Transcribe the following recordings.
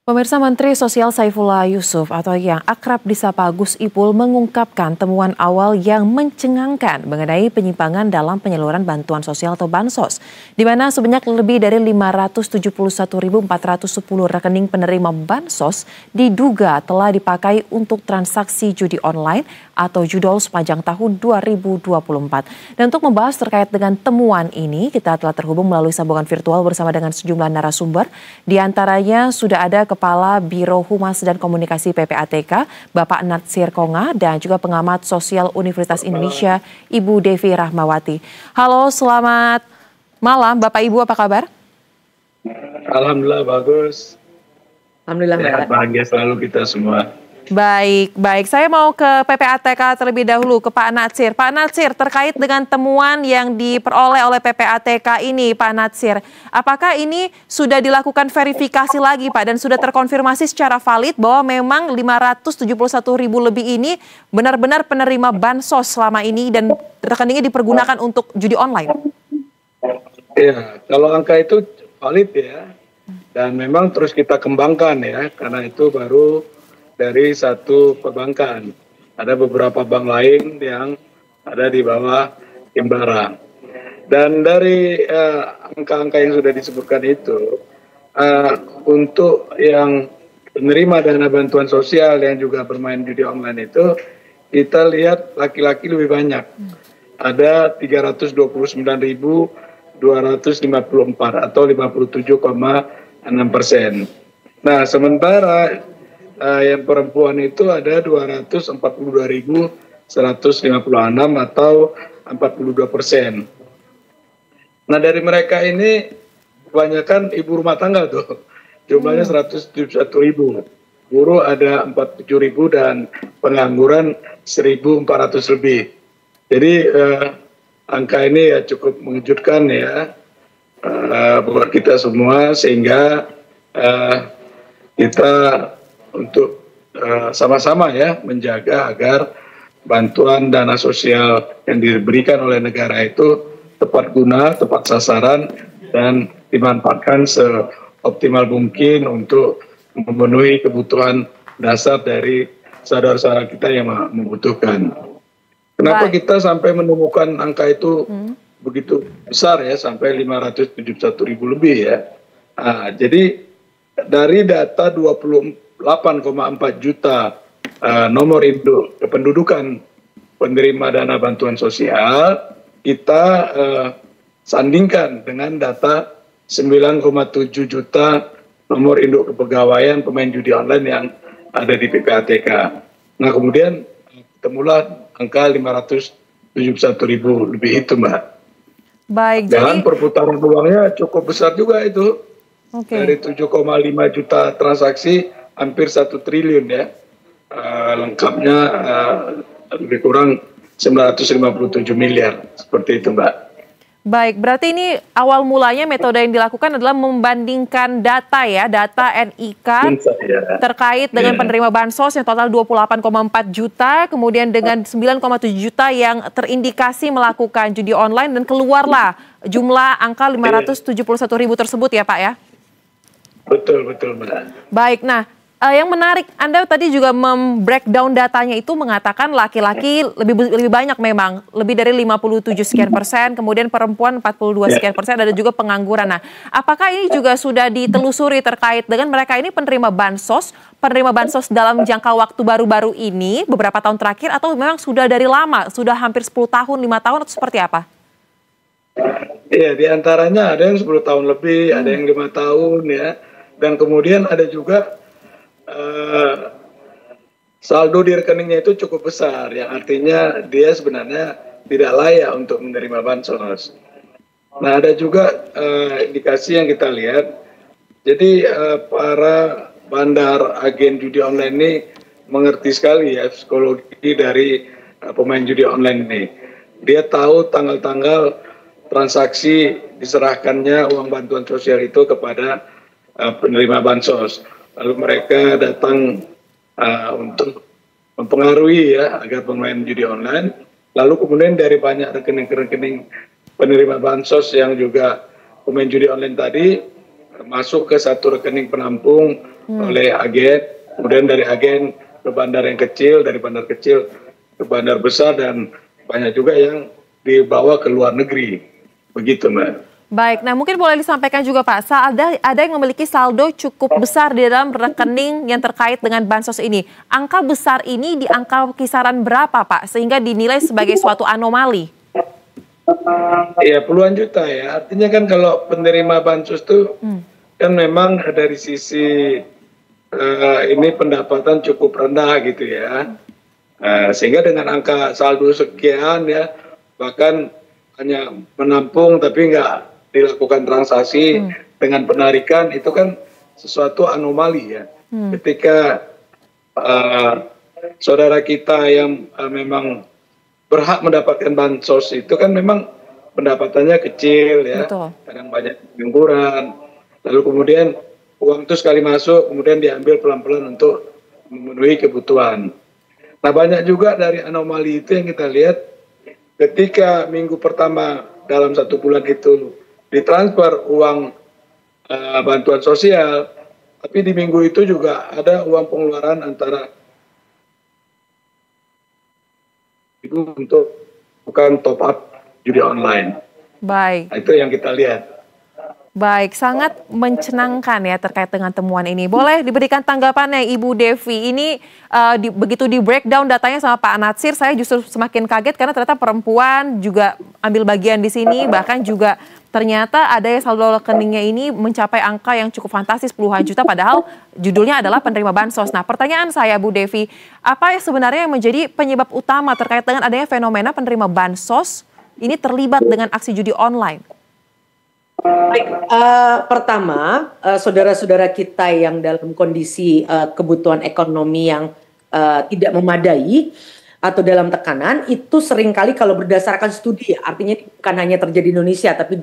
Pemirsa, Menteri Sosial Saifullah Yusuf atau yang akrab disapa Gus Ipul mengungkapkan temuan awal yang mencengangkan mengenai penyimpangan dalam penyaluran bantuan sosial atau bansos, di mana sebanyak lebih dari 571.410 rekening penerima bansos diduga telah dipakai untuk transaksi judi online atau judol sepanjang tahun 2024. Dan untuk membahas terkait dengan temuan ini, kita telah terhubung melalui sambungan virtual bersama dengan sejumlah narasumber. Di antaranya sudah ada Kepala Biro Humas dan Komunikasi PPATK, Bapak Natsir Konga, dan juga pengamat sosial Universitas Indonesia, Ibu Devi Rahmawati. Halo, selamat malam Bapak Ibu, apa kabar? Alhamdulillah bagus. Alhamdulillah. Sehat, bahagia selalu kita semua. Baik. Saya mau ke PPATK terlebih dahulu, ke Pak Natsir. Pak Natsir, terkait dengan temuan yang diperoleh oleh PPATK ini, Pak Natsir, apakah ini sudah dilakukan verifikasi lagi, Pak, dan sudah terkonfirmasi secara valid bahwa memang 571.000 lebih ini benar-benar penerima bansos selama ini dan rekeningnya dipergunakan untuk judi online? Ya, kalau angka itu valid ya, dan memang terus kita kembangkan ya, karena itu baru dari satu perbankan. Ada beberapa bank lain yang ada di bawah Himbara. Dan dari angka-angka yang sudah disebutkan itu, untuk yang penerima dana bantuan sosial yang juga bermain judi online itu, kita lihat laki-laki lebih banyak. Ada 329.254 atau 57,6%. Nah, sementara yang perempuan itu ada 242.156 atau 42%. Nah, dari mereka ini kebanyakan ibu rumah tangga tuh, jumlahnya 171.000. Buruh ada 47.000 dan pengangguran 1.400 lebih. Jadi angka ini ya cukup mengejutkan ya buat kita semua, sehingga kita untuk sama-sama ya menjaga agar bantuan dana sosial yang diberikan oleh negara itu tepat guna, tepat sasaran, dan dimanfaatkan seoptimal mungkin untuk memenuhi kebutuhan dasar dari saudara-saudara kita yang membutuhkan. Kenapa kita sampai menemukan angka itu begitu besar ya, sampai 571.000 lebih ya. Nah, jadi dari data 28,4 juta nomor induk kependudukan penerima dana bantuan sosial, kita sandingkan dengan data 9,7 juta nomor induk kepegawaian pemain judi online yang ada di PPATK. Nah, kemudian ketemulah angka 571.000 lebih itu, Mbak. Baik, dan perputaran uangnya cukup besar juga itu. Dari 7,5 juta transaksi hampir 1 triliun ya. Lengkapnya lebih kurang 957 miliar. Seperti itu, Mbak. Baik, berarti ini awal mulanya metode yang dilakukan adalah membandingkan data ya, data NIK terkait dengan penerima bansos yang total 28,4 juta, kemudian dengan 9,7 juta yang terindikasi melakukan judi online, dan keluarlah jumlah angka 571.000 tersebut ya, Pak ya? Betul, Mbak. Baik, nah yang menarik, Anda tadi juga membreakdown datanya itu mengatakan laki-laki lebih banyak memang, lebih dari 57 sekian persen, kemudian perempuan 42 sekian persen, ada juga pengangguran. Nah, apakah ini juga sudah ditelusuri terkait dengan mereka ini penerima bansos dalam jangka waktu baru-baru ini, beberapa tahun terakhir, atau memang sudah dari lama, sudah hampir 10 tahun, 5 tahun, atau seperti apa? Iya, diantaranya ada yang 10 tahun lebih, ada yang 5 tahun ya, dan kemudian ada juga saldo di rekeningnya itu cukup besar, yang artinya dia sebenarnya tidak layak untuk menerima bansos. Nah, ada juga indikasi yang kita lihat, jadi para bandar agen judi online ini mengerti sekali ya psikologi dari pemain judi online ini. Dia tahu tanggal-tanggal transaksi diserahkannya uang bantuan sosial itu kepada penerima bansos. Lalu mereka datang untuk mempengaruhi ya agar pemain judi online. Lalu kemudian dari banyak rekening-rekening penerima bansos yang juga pemain judi online tadi, masuk ke satu rekening penampung oleh agen, kemudian dari agen ke bandar yang kecil, dari bandar kecil ke bandar besar, dan banyak juga yang dibawa ke luar negeri. Begitu, Mbak. Baik, nah mungkin boleh disampaikan juga Pak, ada yang memiliki saldo cukup besar di dalam rekening yang terkait dengan bansos ini. Angka besar ini di angka kisaran berapa Pak, sehingga dinilai sebagai suatu anomali? Ya puluhan juta ya, artinya kan kalau penerima bansos itu kan memang dari sisi ini pendapatan cukup rendah gitu ya. Sehingga dengan angka saldo sekian ya, bahkan hanya menampung tapi nggak dilakukan transaksi dengan penarikan, itu kan sesuatu anomali ya. Ketika saudara kita yang memang berhak mendapatkan bansos itu kan memang pendapatannya kecil ya, kadang banyak pengangguran, lalu kemudian uang itu sekali masuk kemudian diambil pelan-pelan untuk memenuhi kebutuhan. Nah banyak juga dari anomali itu yang kita lihat ketika minggu pertama dalam 1 bulan itu ditransfer uang bantuan sosial, tapi di minggu itu juga ada uang pengeluaran antara itu untuk bukan top up judi online. Baik. Nah, itu yang kita lihat. Baik, sangat mencenangkan ya terkait dengan temuan ini. Boleh diberikan tanggapannya Ibu Devi. Ini begitu di breakdown datanya sama Pak Natsir, saya justru semakin kaget karena ternyata perempuan juga ambil bagian di sini. Bahkan juga ternyata ada yang saldo rekeningnya ini mencapai angka yang cukup fantastis puluhan juta, padahal judulnya adalah penerima bansos. Nah pertanyaan saya Bu Devi, apa yang sebenarnya yang menjadi penyebab utama terkait dengan adanya fenomena penerima bansos ini terlibat dengan aksi judi online? Baik, pertama, saudara-saudara kita yang dalam kondisi kebutuhan ekonomi yang tidak memadai atau dalam tekanan, itu seringkali kalau berdasarkan studi, artinya bukan hanya terjadi di Indonesia tapi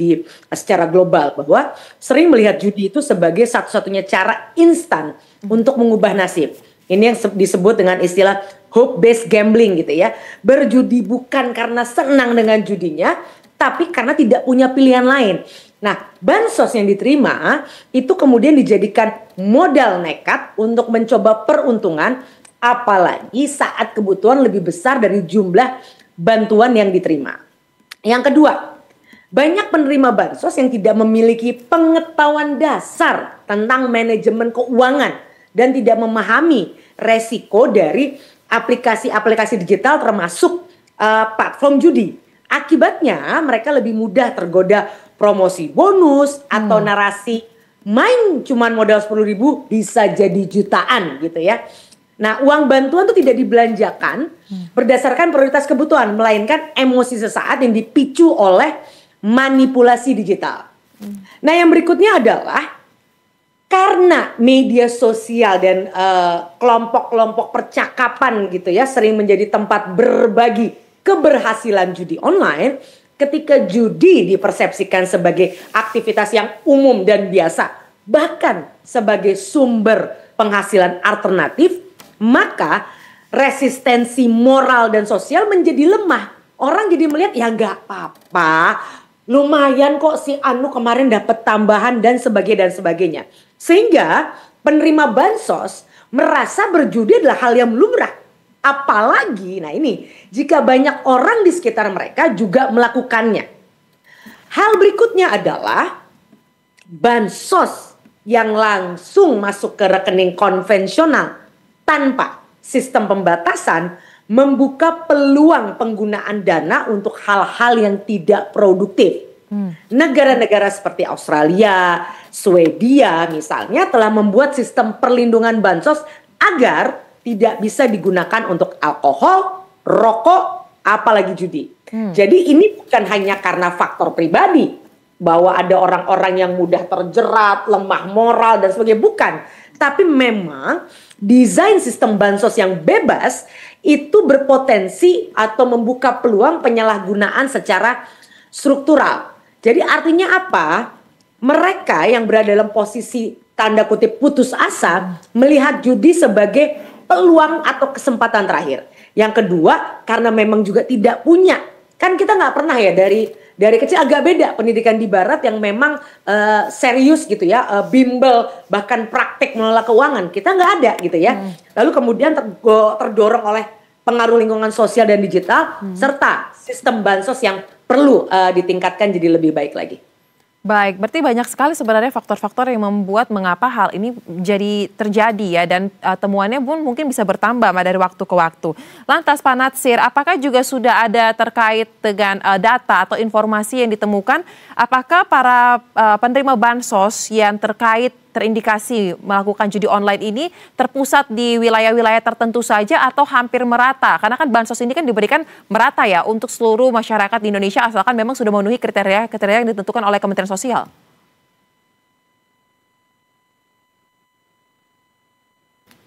secara global, bahwa sering melihat judi itu sebagai satu-satunya cara instan untuk mengubah nasib. Ini yang disebut dengan istilah hope-based gambling gitu ya. Berjudi bukan karena senang dengan judinya, tapi karena tidak punya pilihan lain. Nah, bansos yang diterima itu kemudian dijadikan modal nekat untuk mencoba peruntungan, apalagi saat kebutuhan lebih besar dari jumlah bantuan yang diterima. Yang kedua, banyak penerima bansos yang tidak memiliki pengetahuan dasar tentang manajemen keuangan dan tidak memahami resiko dari aplikasi-aplikasi digital termasuk platform judi. Akibatnya mereka lebih mudah tergoda promosi bonus atau narasi main cuman modal 10.000 bisa jadi jutaan gitu ya. Nah, uang bantuan itu tidak dibelanjakan berdasarkan prioritas kebutuhan, melainkan emosi sesaat yang dipicu oleh manipulasi digital. Nah, yang berikutnya adalah karena media sosial dan kelompok-kelompok percakapan gitu ya sering menjadi tempat berbagi keberhasilan judi online. Ketika judi dipersepsikan sebagai aktivitas yang umum dan biasa, bahkan sebagai sumber penghasilan alternatif, maka resistensi moral dan sosial menjadi lemah. Orang jadi melihat ya nggak apa-apa, lumayan kok si Anu kemarin dapat tambahan dan sebagainya. Sehingga penerima bansos merasa berjudi adalah hal yang lumrah. Apalagi, nah ini, jika banyak orang di sekitar mereka juga melakukannya. Hal berikutnya adalah bansos yang langsung masuk ke rekening konvensional tanpa sistem pembatasan membuka peluang penggunaan dana untuk hal-hal yang tidak produktif. Negara-negara seperti Australia, Swedia misalnya telah membuat sistem perlindungan bansos agar tidak bisa digunakan untuk alkohol, rokok, apalagi judi. Jadi ini bukan hanya karena faktor pribadi, bahwa ada orang-orang yang mudah terjerat, lemah moral dan sebagainya, bukan. Tapi memang desain sistem bansos yang bebas itu berpotensi atau membuka peluang penyalahgunaan secara struktural. Jadi artinya apa? Mereka yang berada dalam posisi tanda kutip putus asa melihat judi sebagai peluang atau kesempatan terakhir. Yang kedua, karena memang juga tidak punya. Kan kita nggak pernah ya dari kecil agak beda pendidikan di Barat yang memang serius gitu ya, bimbel bahkan praktek mengelola keuangan kita nggak ada gitu ya. Lalu kemudian terdorong oleh pengaruh lingkungan sosial dan digital serta sistem bansos yang perlu ditingkatkan jadi lebih baik lagi. Baik, berarti banyak sekali sebenarnya faktor-faktor yang membuat mengapa hal ini jadi terjadi ya, dan temuannya pun mungkin bisa bertambah dari waktu ke waktu. Lantas Pak Natsir, apakah juga sudah ada terkait dengan data atau informasi yang ditemukan, apakah para penerima bansos yang terindikasi melakukan judi online ini terpusat di wilayah-wilayah tertentu saja atau hampir merata? Karena kan bansos ini kan diberikan merata ya untuk seluruh masyarakat di Indonesia asalkan memang sudah memenuhi kriteria yang ditentukan oleh Kementerian Sosial.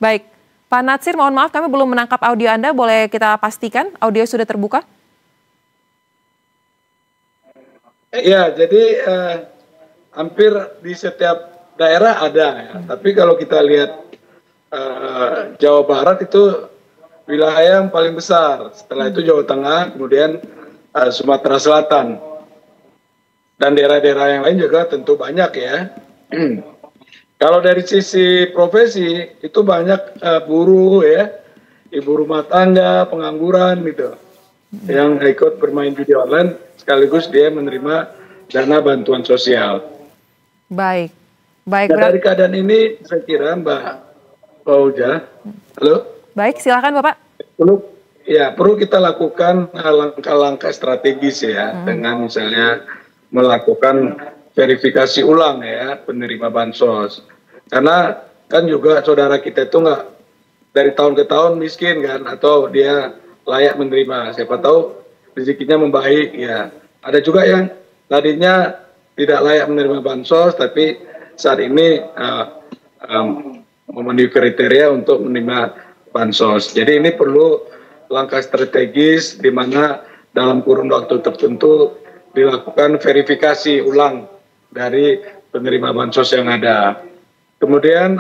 Baik, Pak Natsir, mohon maaf kami belum menangkap audio Anda, boleh kita pastikan audio sudah terbuka? Ya, jadi hampir di setiap daerah ada ya, tapi kalau kita lihat Jawa Barat itu wilayah yang paling besar, setelah itu Jawa Tengah, kemudian Sumatera Selatan, dan daerah-daerah yang lain juga tentu banyak ya. Kalau dari sisi profesi itu banyak buruh ya, ibu rumah tangga, pengangguran gitu, yang ikut bermain judi online sekaligus dia menerima dana bantuan sosial. Baik. Baik, nah, dari keadaan ini saya kira Mbak Fauja, halo? Baik, silakan Bapak. Perlu kita lakukan langkah-langkah strategis ya, dengan misalnya melakukan verifikasi ulang ya penerima bansos. Karena kan juga saudara kita itu nggak dari tahun ke tahun miskin kan, atau dia layak menerima. Siapa tahu rezekinya membaik ya. Ada juga yang tadinya tidak layak menerima bansos, tapi saat ini memenuhi kriteria untuk menerima bansos. Jadi ini perlu langkah strategis di mana dalam kurun waktu tertentu dilakukan verifikasi ulang dari penerima bansos yang ada. Kemudian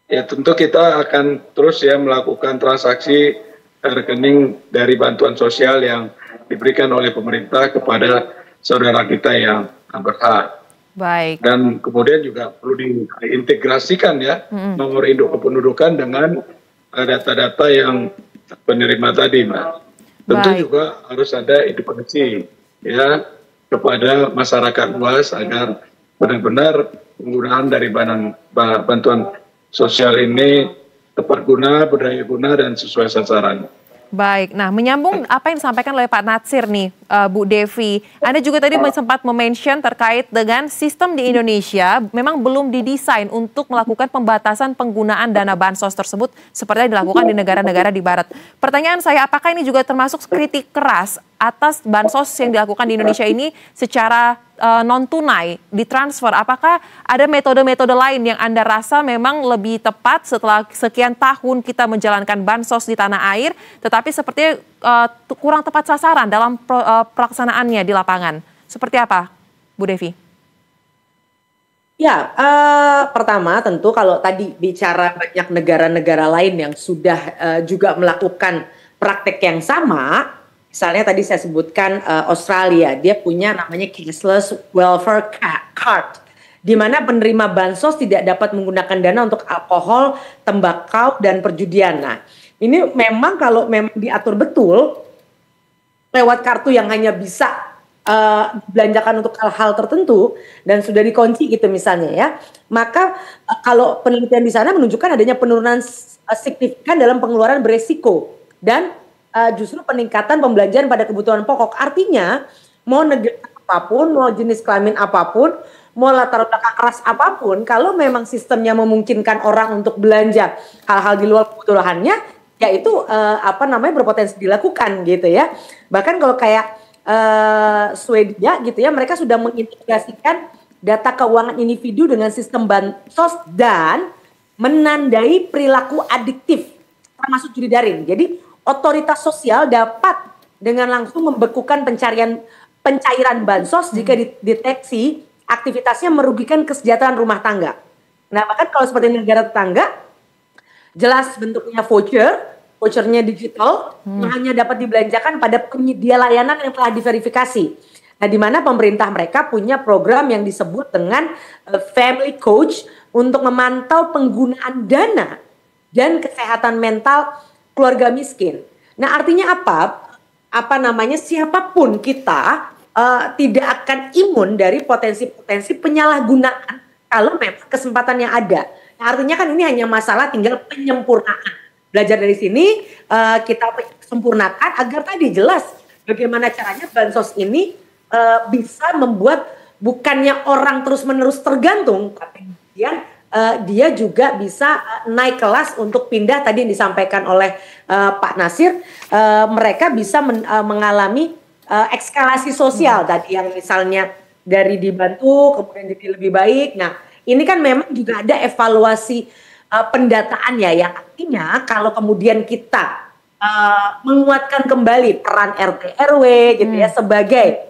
ya tentu kita akan terus ya melakukan transaksi rekening dari bantuan sosial yang diberikan oleh pemerintah kepada saudara kita yang berhak. Baik. Dan kemudian juga perlu diintegrasikan ya nomor induk kependudukan dengan data-data yang penerima tadi, Mbak. Tentu juga harus ada edukasi ya kepada masyarakat luas agar benar-benar penggunaan dari bantuan sosial ini tepat guna, berdaya guna, dan sesuai sasaran. Baik, nah menyambung apa yang disampaikan oleh Pak Natsir nih, Bu Devi. Anda juga tadi sempat mention terkait dengan sistem di Indonesia memang belum didesain untuk melakukan pembatasan penggunaan dana bansos tersebut seperti yang dilakukan di negara-negara di Barat. Pertanyaan saya, apakah ini juga termasuk kritik keras atas bansos yang dilakukan di Indonesia ini secara non-tunai, ditransfer? Apakah ada metode-metode lain yang Anda rasa memang lebih tepat setelah sekian tahun kita menjalankan bansos di tanah air, tetapi sepertinya kurang tepat sasaran dalam pelaksanaannya di lapangan? Seperti apa, Bu Devi? Ya, pertama tentu kalau tadi bicara banyak negara-negara lain yang sudah juga melakukan praktek yang sama. Misalnya tadi saya sebutkan Australia, dia punya namanya cashless welfare card, di mana penerima bansos tidak dapat menggunakan dana untuk alkohol, tembakau, dan perjudian. Nah, ini memang kalau memang diatur betul lewat kartu yang hanya bisa dibelanjakan untuk hal-hal tertentu dan sudah dikunci gitu misalnya ya, maka kalau penelitian di sana menunjukkan adanya penurunan signifikan dalam pengeluaran beresiko dan justru peningkatan pembelanjaan pada kebutuhan pokok. Artinya mau negara apapun, mau jenis kelamin apapun, mau latar belakang ras apapun, kalau memang sistemnya memungkinkan orang untuk belanja hal-hal di luar kebutuhannya, ya itu berpotensi dilakukan gitu ya. Bahkan kalau kayak Swedia gitu ya, mereka sudah mengintegrasikan data keuangan individu dengan sistem bansos dan menandai perilaku adiktif termasuk judi daring. Jadi otoritas sosial dapat dengan langsung membekukan pencairan bansos jika dideteksi aktivitasnya merugikan kesejahteraan rumah tangga. Nah, bahkan kalau seperti negara tetangga, jelas bentuknya voucher vouchernya digital, hanya dapat dibelanjakan pada penyedia layanan yang telah diverifikasi. Nah, di mana pemerintah mereka punya program yang disebut dengan Family Coach untuk memantau penggunaan dana dan kesehatan mental keluarga miskin. Nah, artinya apa? Siapapun kita tidak akan imun dari potensi-potensi penyalahgunaan kalau memang kesempatan yang ada. Nah, artinya kan ini hanya masalah tinggal penyempurnaan. Belajar dari sini kita sempurnakan agar tadi jelas bagaimana caranya bansos ini bisa membuat bukannya orang terus-menerus tergantung, tapi kemudian dia juga bisa naik kelas untuk pindah tadi yang disampaikan oleh Pak Nasir. Mereka bisa mengalami eskalasi sosial tadi yang misalnya dari dibantu kemudian jadi lebih baik. Nah, ini kan memang juga ada evaluasi pendataan ya, yang artinya kalau kemudian kita menguatkan kembali peran RT RW gitu ya sebagai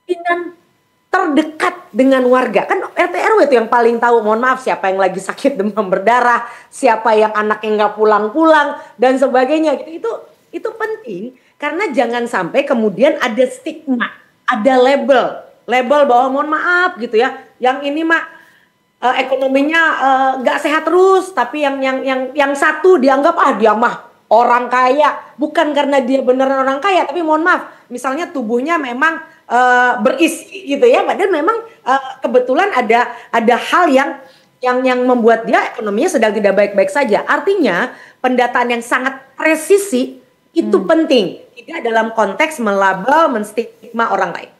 pimpinan terdekat dengan warga. Kan RT RW itu yang paling tahu, mohon maaf, siapa yang lagi sakit demam berdarah, siapa yang anaknya nggak pulang-pulang dan sebagainya gitu. Itu penting karena jangan sampai kemudian ada stigma, ada label bahwa mohon maaf gitu ya, yang ini ekonominya nggak sehat terus, tapi yang satu dianggap dia mah orang kaya, bukan karena dia beneran orang kaya, tapi mohon maaf, misalnya tubuhnya memang berisi gitu ya, padahal memang kebetulan ada hal yang membuat dia ekonominya sedang tidak baik-baik saja. Artinya pendataan yang sangat presisi itu penting, tidak dalam konteks melabel, menstigma orang lain.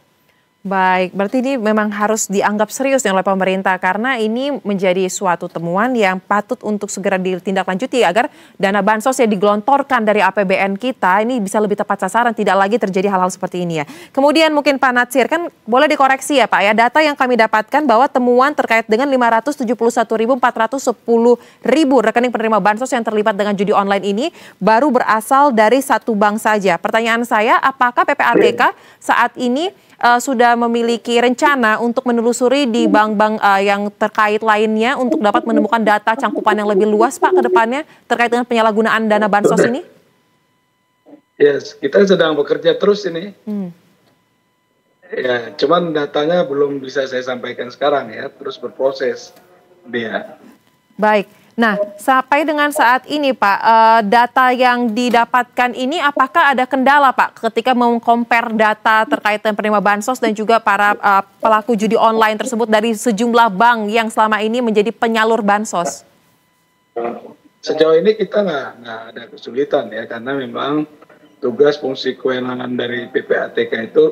Baik, berarti ini memang harus dianggap serius oleh pemerintah karena ini menjadi suatu temuan yang patut untuk segera ditindaklanjuti agar dana bansos yang digelontorkan dari APBN kita ini bisa lebih tepat sasaran, tidak lagi terjadi hal-hal seperti ini ya. Kemudian mungkin Pak Natsir, kan boleh dikoreksi ya Pak ya, data yang kami dapatkan bahwa temuan terkait dengan 571.410.000 rekening penerima bansos yang terlibat dengan judi online ini baru berasal dari satu bank saja. Pertanyaan saya, apakah PPATK saat ini sudah memiliki rencana untuk menelusuri di bank-bank yang terkait lainnya untuk dapat menemukan data cangkupan yang lebih luas Pak ke depannya terkait dengan penyalahgunaan dana bansos ini? Yes, kita sedang bekerja terus ini. Ya, cuman datanya belum bisa saya sampaikan sekarang ya, terus berproses dia. Baik. Nah, sampai dengan saat ini Pak, data yang didapatkan ini apakah ada kendala Pak ketika meng-compare data terkait dengan penerima bansos dan juga para pelaku judi online tersebut dari sejumlah bank yang selama ini menjadi penyalur bansos? Sejauh ini kita nggak ada kesulitan ya, karena memang tugas fungsi kewenangan dari PPATK itu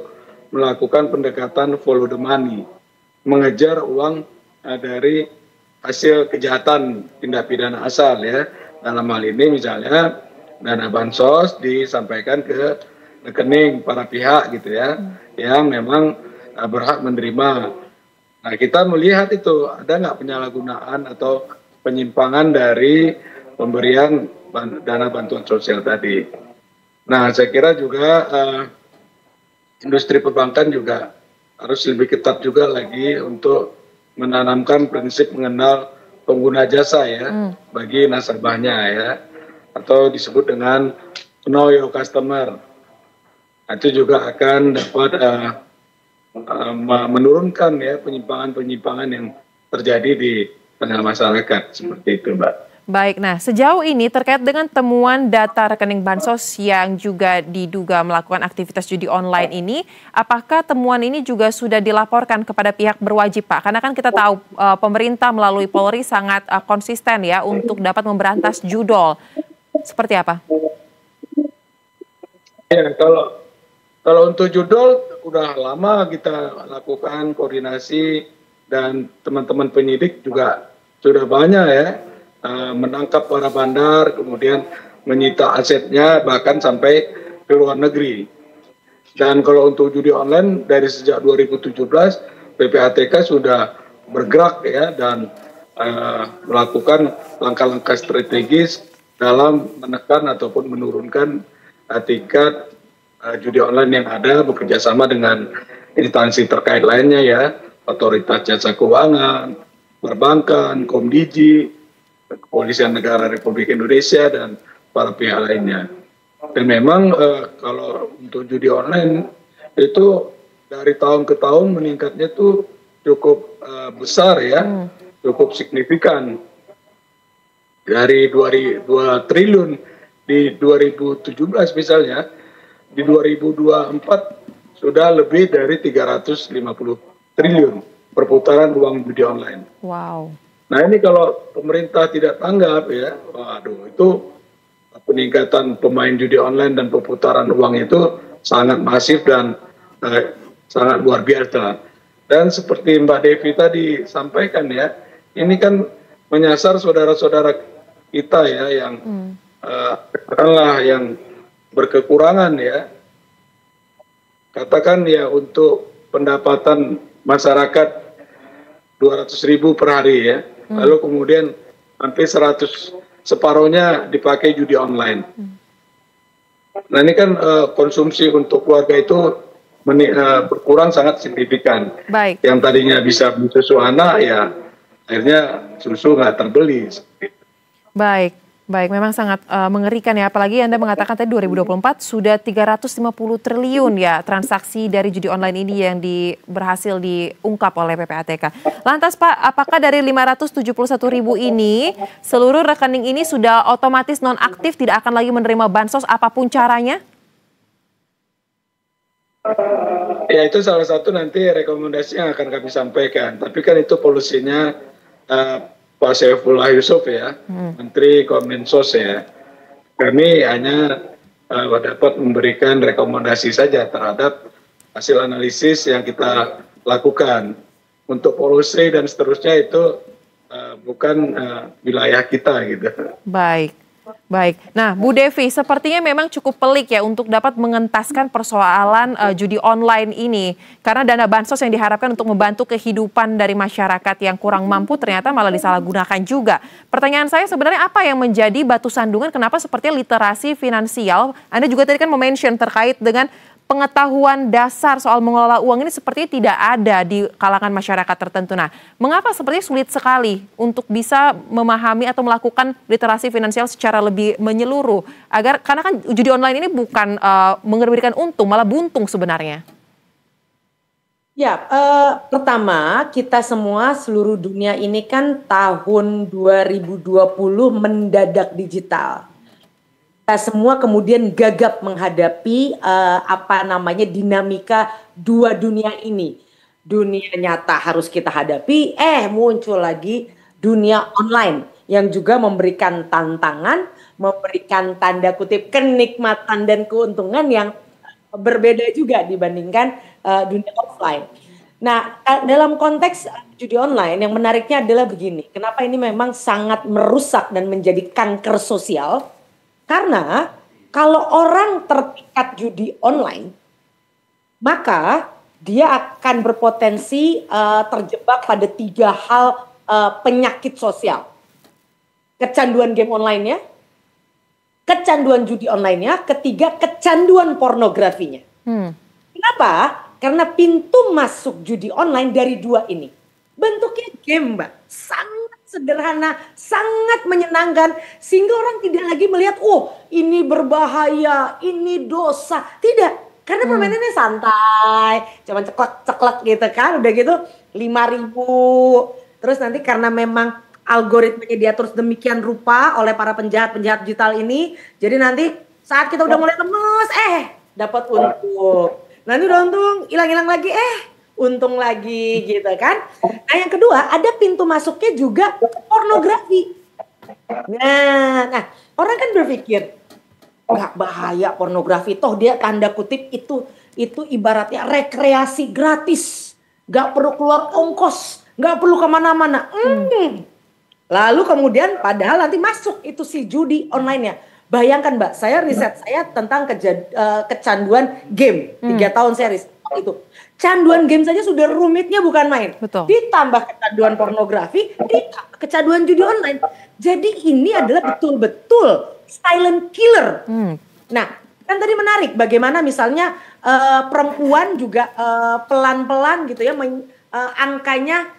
melakukan pendekatan follow the money, mengejar uang dari hasil kejahatan tindak pidana asal ya. Dalam hal ini misalnya dana bansos disampaikan ke rekening para pihak gitu ya, yang memang berhak menerima. Nah, kita melihat itu ada nggak penyalahgunaan atau penyimpangan dari pemberian dana bantuan sosial tadi. Nah, saya kira juga industri perbankan juga harus lebih ketat juga lagi untuk menanamkan prinsip mengenal pengguna jasa ya bagi nasabahnya ya, atau disebut dengan know your customer. Itu juga akan dapat menurunkan ya penyimpangan-penyimpangan yang terjadi di tengah masyarakat seperti itu, Mbak. Baik, nah sejauh ini terkait dengan temuan data rekening bansos yang juga diduga melakukan aktivitas judi online ini, apakah temuan ini juga sudah dilaporkan kepada pihak berwajib Pak? Karena kan kita tahu pemerintah melalui Polri sangat konsisten ya untuk dapat memberantas judol. Seperti apa? Ya, kalau untuk judol udah lama kita lakukan koordinasi dan teman-teman penyidik juga sudah banyak ya. Menangkap para bandar, kemudian menyita asetnya bahkan sampai ke luar negeri. Dan kalau untuk judi online dari sejak 2017 PPATK sudah bergerak ya dan melakukan langkah-langkah strategis dalam menekan ataupun menurunkan tingkat judi online yang ada, bekerjasama dengan instansi terkait lainnya ya, Otoritas Jasa Keuangan, Perbankan, Komdiji, Kepolisian Negara Republik Indonesia dan para pihak lainnya. Dan memang kalau untuk judi online itu dari tahun ke tahun meningkatnya tuh cukup besar ya, cukup signifikan. Dari 2 triliun di 2017 misalnya, di 2024 sudah lebih dari 350 triliun perputaran uang judi online. Wow. Nah ini kalau pemerintah tidak tanggap ya, waduh itu peningkatan pemain judi online dan perputaran uang itu sangat masif dan sangat luar biasa. Dan seperti Mbak Devi tadi sampaikan ya, ini kan menyasar saudara-saudara kita ya yang katakanlah yang berkekurangan ya. Katakan ya untuk pendapatan masyarakat 200.000 per hari ya. Lalu kemudian hampir 100, separohnya dipakai judi online. Nah ini kan konsumsi untuk keluarga itu berkurang sangat signifikan. Baik. Yang tadinya bisa beli susu anak ya akhirnya susu nggak terbeli. Baik. Baik, memang sangat mengerikan ya, apalagi Anda mengatakan tadi 2024 sudah 350 triliun ya transaksi dari judi online ini yang berhasil diungkap oleh PPATK. Lantas Pak, apakah dari 571.000 ini, seluruh rekening ini sudah otomatis nonaktif, tidak akan lagi menerima bansos apapun caranya? Ya itu salah satu nanti rekomendasi yang akan kami sampaikan, tapi kan itu polusinya Pak Saifullah Yusuf ya, Menteri Kominfo ya. Kami hanya dapat memberikan rekomendasi saja terhadap hasil analisis yang kita lakukan. Untuk polusi dan seterusnya itu bukan wilayah kita gitu. Baik. Baik. Nah, Bu Devi, sepertinya memang cukup pelik ya untuk dapat mengentaskan persoalan judi online ini. Karena dana bansos yang diharapkan untuk membantu kehidupan dari masyarakat yang kurang mampu ternyata malah disalahgunakan juga. Pertanyaan saya sebenarnya apa yang menjadi batu sandungan kenapa sepertinya literasi finansial, Anda juga tadi kan mention terkait dengan pengetahuan dasar soal mengelola uang ini sepertinya tidak ada di kalangan masyarakat tertentu. Nah, mengapa sepertinya sulit sekali untuk bisa memahami atau melakukan literasi finansial secara lebih menyeluruh? Karena kan judi online ini bukan memberikan untung, malah buntung sebenarnya. Ya, pertama kita semua seluruh dunia ini kan tahun 2020 mendadak digital. Kita semua kemudian gagap menghadapi dinamika dua dunia ini. Dunia nyata harus kita hadapi, muncul lagi dunia online yang juga memberikan tantangan, memberikan tanda kutip kenikmatan dan keuntungan yang berbeda juga dibandingkan dunia offline. Nah, dalam konteks judi online yang menariknya adalah begini, kenapa ini memang sangat merusak dan menjadi kanker sosial? Karena kalau orang terpikat judi online, maka dia akan berpotensi terjebak pada 3 hal penyakit sosial. Kecanduan game online-nya, kecanduan judi online-nya, ketiga kecanduan pornografinya. Kenapa? Karena pintu masuk judi online dari 2 ini. Bentuknya game, Mbak. Sangat sederhana, sangat menyenangkan, sehingga orang tidak lagi melihat, ini berbahaya, ini dosa. Tidak, karena permainannya santai, cuma ceklek-ceklek gitu kan, udah gitu 5.000. Terus nanti karena memang algoritmanya diatur demikian rupa oleh para penjahat-penjahat digital ini, jadi nanti saat kita udah mulai lemes, dapat untung. Nanti udah untung, hilang-hilang lagi, untung lagi gitu kan. Nah yang kedua ada pintu masuknya juga pornografi. Nah orang kan berpikir nggak bahaya pornografi, toh dia tanda kutip itu ibaratnya rekreasi gratis, nggak perlu keluar ongkos, nggak perlu kemana-mana. Lalu kemudian padahal nanti masuk itu si judi online-nya. Bayangkan Mbak, saya riset saya tentang kecanduan game. 3 tahun saya riset itu. Canduan game saja sudah rumitnya bukan main. Betul. Ditambah kecanduan pornografi, ditambah kecanduan judi online. Jadi ini adalah betul-betul silent killer. Nah, kan tadi menarik bagaimana misalnya perempuan juga pelan-pelan gitu ya, angkanya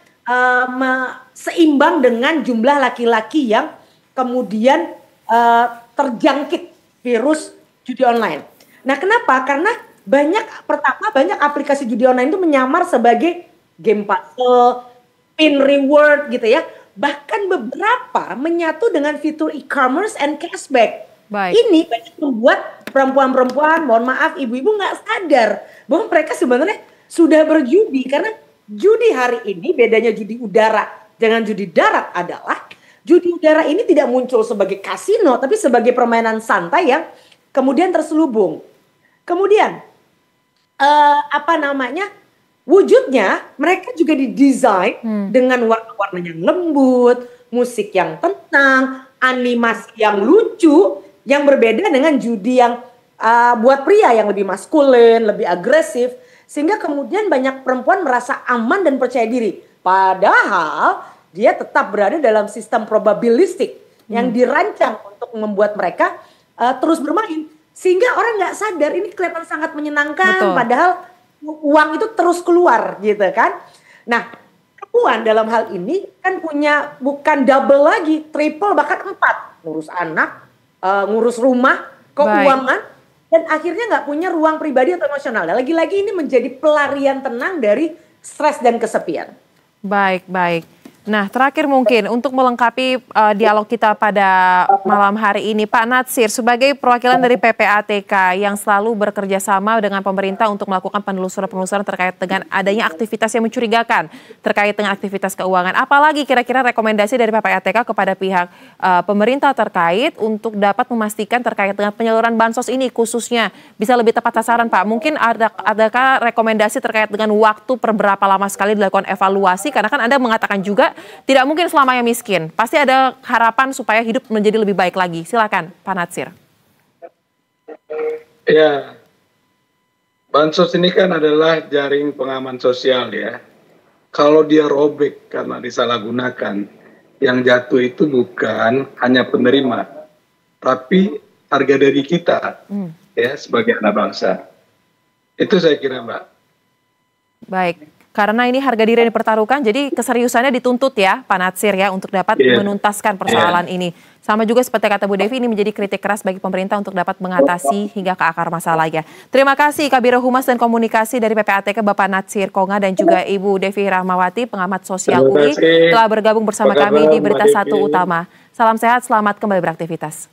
seimbang dengan jumlah laki-laki yang kemudian terjangkit virus judi online. Nah, kenapa? Karena banyak aplikasi judi online itu menyamar sebagai game puzzle, pin reward gitu ya. Bahkan beberapa menyatu dengan fitur e-commerce and cashback. Baik. Ini banyak membuat perempuan-perempuan, mohon maaf ibu-ibu nggak sadar bahwa mereka sebenarnya sudah berjudi. Karena judi hari ini bedanya judi udara dengan judi darat adalah judi udara ini tidak muncul sebagai kasino tapi sebagai permainan santai yang kemudian terselubung. Kemudian wujudnya mereka juga didesain dengan warna-warna yang lembut, musik yang tenang, animasi yang lucu, yang berbeda dengan judi yang buat pria yang lebih maskulin, lebih agresif, sehingga kemudian banyak perempuan merasa aman dan percaya diri. Padahal dia tetap berada dalam sistem probabilistik yang dirancang untuk membuat mereka terus bermain, sehingga orang nggak sadar ini kelihatan sangat menyenangkan. Betul. Padahal uang itu terus keluar gitu kan. Nah, perempuan dalam hal ini kan punya bukan double lagi, triple bahkan 4, ngurus anak, ngurus rumah, keuangan, dan akhirnya nggak punya ruang pribadi atau emosional. Dan lagi-lagi ini menjadi pelarian tenang dari stres dan kesepian. Baik. Nah, terakhir mungkin untuk melengkapi dialog kita pada malam hari ini, Pak Natsir, sebagai perwakilan dari PPATK yang selalu bekerja sama dengan pemerintah untuk melakukan penelusuran terkait dengan adanya aktivitas yang mencurigakan terkait dengan aktivitas keuangan. Apalagi kira-kira rekomendasi dari PPATK kepada pihak pemerintah terkait untuk dapat memastikan terkait dengan penyaluran bansos ini khususnya bisa lebih tepat sasaran, Pak? Mungkin adakah rekomendasi terkait dengan waktu per berapa lama sekali dilakukan evaluasi? Karena kan Anda mengatakan juga tidak mungkin selamanya miskin. Pasti ada harapan supaya hidup menjadi lebih baik lagi. Silakan, Pak Natsir. Ya, bansos ini kan adalah jaring pengaman sosial ya. Kalau dia robek karena disalahgunakan, yang jatuh itu bukan hanya penerima, tapi harga diri kita ya sebagai anak bangsa. Itu saya kira, Mbak. Baik. Karena ini harga diri yang dipertaruhkan, jadi keseriusannya dituntut ya Pak Natsir ya untuk dapat menuntaskan persoalan ini. Sama juga seperti kata Bu Devi, ini menjadi kritik keras bagi pemerintah untuk dapat mengatasi hingga ke akar masalahnya. Terima kasih Kabiro Humas dan Komunikasi dari PPATK Bapak Natsir Konga dan juga Ibu Devi Rahmawati, pengamat sosial UI, telah bergabung bersama kami di Berita Satu Utama. Salam sehat, selamat kembali beraktivitas.